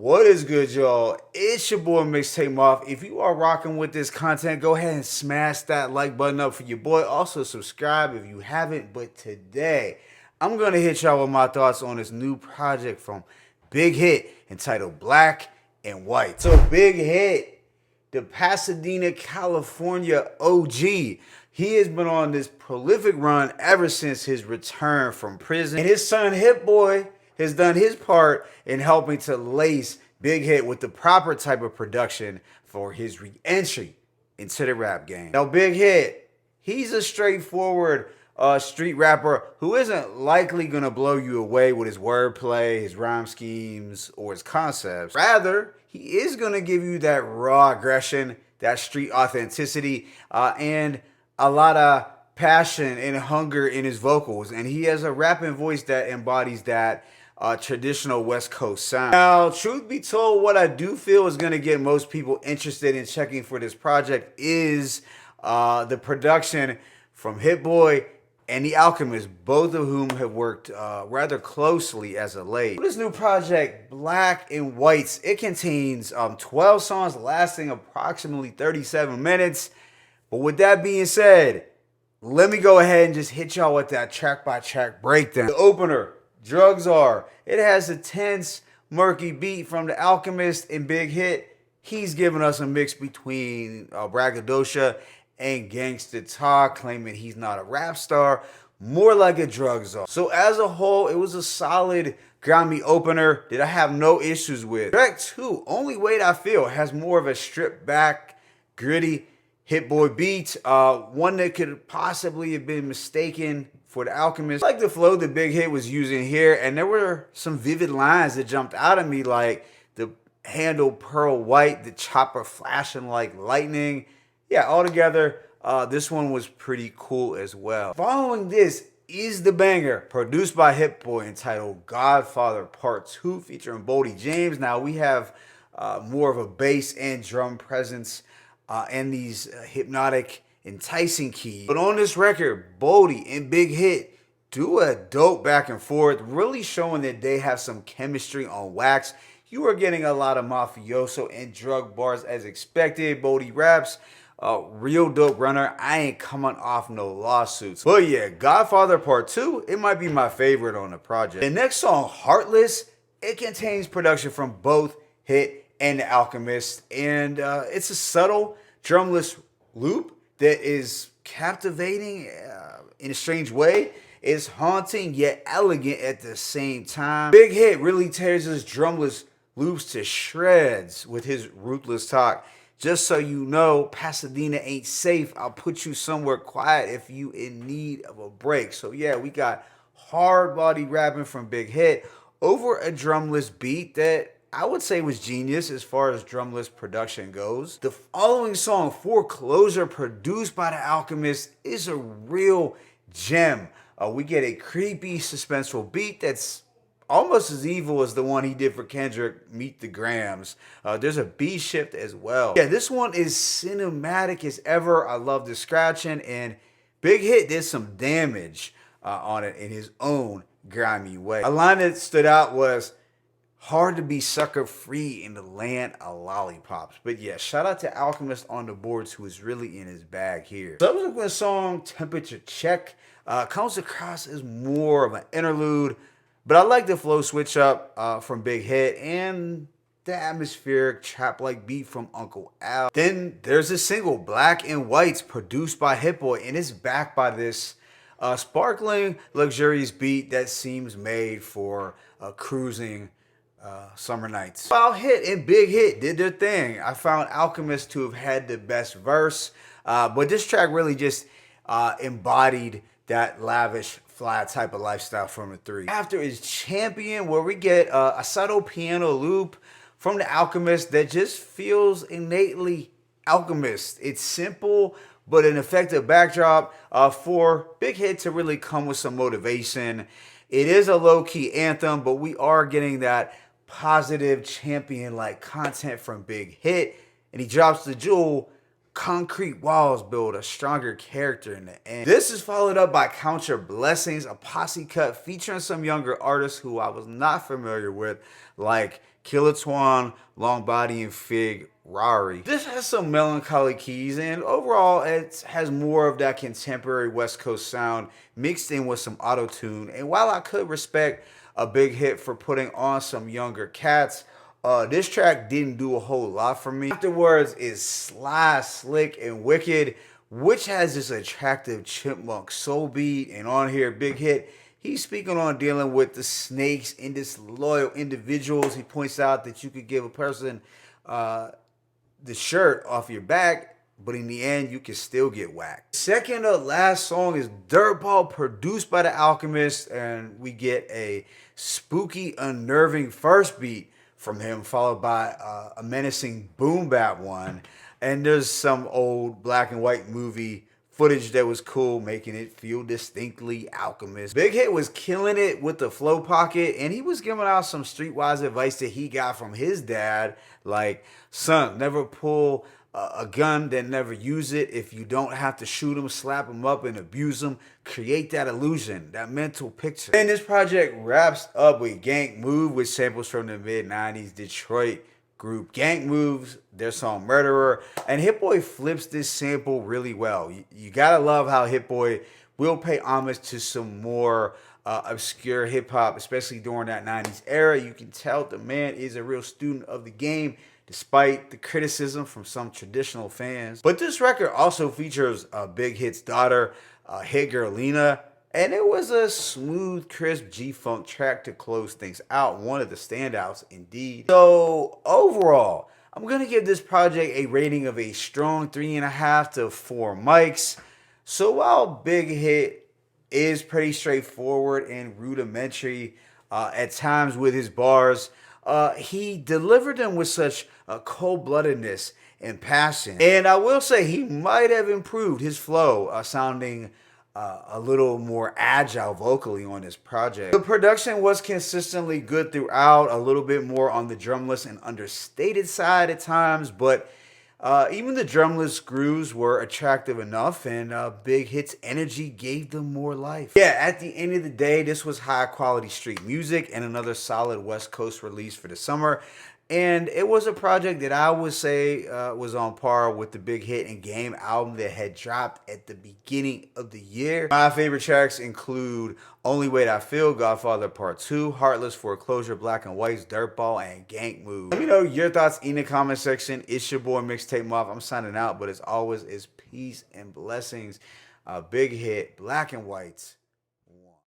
What is good, y'all? It's your boy Mixtape Moth. If you are rocking with this content, go ahead and smash that like button up for your boy. Also, subscribe if you haven't. But today, I'm going to hit y'all with my thoughts on this new project from Big Hit entitled Black and White. So, Big Hit, the Pasadena, California OG. He has been on this prolific run ever since his return from prison. And his son Hit-Boy has done his part in helping to lace Big Hit with the proper type of production for his re-entry into the rap game. Now, Big Hit, he's a straightforward street rapper who isn't likely going to blow you away with his wordplay, his rhyme schemes, or his concepts. Rather, he is going to give you that raw aggression, that street authenticity, and a lot of passion and hunger in his vocals. And he has a rapping voice that embodies that traditional West Coast sound. Now, truth be told, what I do feel is going to get most people interested in checking for this project is the production from Hit-Boy and the Alchemist, both of whom have worked rather closely as of late. This new project, Black and Whites, it contains 12 songs lasting approximately 37 minutes. But with that being said, let me go ahead and just hit y'all with that track-by-track breakdown. The opener, Drugs Are. It has a tense, murky beat from the Alchemist and Big Hit. He's giving us a mix between braggadocio and gangster talk, claiming he's not a rap star, more like a drug czar. So as a whole, it was a solid grimy opener that I have no issues with. Track 2, Only Weight I Feel, has more of a stripped back, gritty Hit-Boy beat, one that could possibly have been mistaken for the Alchemist. I like the flow that Big Hit was using here, and there were some vivid lines that jumped out at me, like the handle pearl white, the chopper flashing like lightning. Yeah, altogether, this one was pretty cool as well. Following this is the banger produced by Hit-Boy entitled Godfather Part Two, featuring Boldy James. Now we have more of a bass and drum presence and these hypnotic, enticing keys. But on this record, Boldy and Big Hit do a dope back and forth, really showing that they have some chemistry on wax. You are getting a lot of mafioso and drug bars as expected. Boldy raps, real dope runner. I ain't coming off no lawsuits. But yeah, Godfather Part 2, it might be my favorite on the project. The next song, Heartless, it contains production from both Hit and the Alchemist, and it's a subtle drumless loop that is captivating in a strange way. It's haunting yet elegant at the same time. Big Hit really tears his drumless loops to shreds with his ruthless talk. Just so you know, Pasadena ain't safe. I'll put you somewhere quiet if you in need of a break. So yeah, we got hard body rapping from Big Hit over a drumless beat that I would say was genius as far as drumless production goes. The following song, Foreclosure, produced by the Alchemist, is a real gem. We get a creepy, suspenseful beat that's almost as evil as the one he did for Kendrick, Meet the Grams. There's a beat shift as well. Yeah, this one is cinematic as ever. I love the scratching, and Big Hit did some damage on it in his own grimy way. A line that stood out was, hard to be sucker free in the land of lollipops. But yeah, shout out to Alchemist on the boards, who is really in his bag here. Subsequent song, Temperature Check, comes across as more of an interlude, but I like the flow switch up from Big Hit and the atmospheric trap-like beat from Uncle Al. Then there's a single, Black and Whites, produced by Hit-Boy, and it's backed by this sparkling, luxurious beat that seems made for cruising summer nights. While Hit and Big Hit did their thing, I found Alchemist to have had the best verse, but this track really just embodied that lavish, fly type of lifestyle from the three. After is Champion, where we get a subtle piano loop from the Alchemist that just feels innately Alchemist. It's simple, but an effective backdrop for Big Hit to really come with some motivation. It is a low-key anthem, but we are getting that positive champion-like content from Big Hit, and he drops the jewel, Concrete walls build a stronger character in the end. This is followed up by Count Your Blessings, a posse cut featuring some younger artists who I was not familiar with, like Killer Twan, Long Body, and Fig Rari. This has some melancholy keys, and overall it has more of that contemporary West Coast sound mixed in with some auto-tune. And while I could respect a Big Hit for putting on some younger cats, this track didn't do a whole lot for me. Afterwards is Sly, Slick, and Wicked, which has this attractive chipmunk soul beat. And on here, Big Hit, he's speaking on dealing with the snakes and disloyal individuals. He points out that you could give a person the shirt off your back, but in the end, you can still get whacked. Second to last song is Dirtball, produced by the Alchemist, and we get a spooky, unnerving first beat from him, followed by a menacing boom bap one. And there's some old black and white movie footage that was cool, making it feel distinctly Alchemist. Big Hit was killing it with the flow pocket, and he was giving out some streetwise advice that he got from his dad, like, son, never pull a gun, then never use it. If you don't have to shoot him, slap him up and abuse him. Create that illusion, that mental picture. And this project wraps up with Gank Move, with samples from the mid-90s Detroit group Gank Moves, their song Murderer. And Hit-Boy flips this sample really well. You gotta love how Hit-Boy will pay homage to some more obscure hip-hop, especially during that 90s era. You can tell the man is a real student of the game, despite the criticism from some traditional fans. But this record also features Big Hit's daughter, Hit Girl Lena, and it was a smooth, crisp G-Funk track to close things out. One of the standouts indeed. So overall, I'm gonna give this project a rating of a strong 3.5 to 4 mics. So while Big Hit is pretty straightforward and rudimentary at times with his bars, he delivered them with such cold-bloodedness and passion. And I will say he might have improved his flow, sounding a little more agile vocally on this project. The production was consistently good throughout, a little bit more on the drumless and understated side at times, but even the drumless grooves were attractive enough, and Big Hit's energy gave them more life. Yeah, at the end of the day, this was high quality street music and another solid West Coast release for the summer. And it was a project that I would say was on par with the Big Hit and Game album that had dropped at the beginning of the year. My favorite tracks include Only Way That I Feel, Godfather Part 2, Heartless, Foreclosure, Black and White's, Dirtball, and Gank Move. Let me know your thoughts in the comment section. It's your boy Mixtape Moth. I'm signing out, but as always, it's peace and blessings. Big Hit, Black and Whites.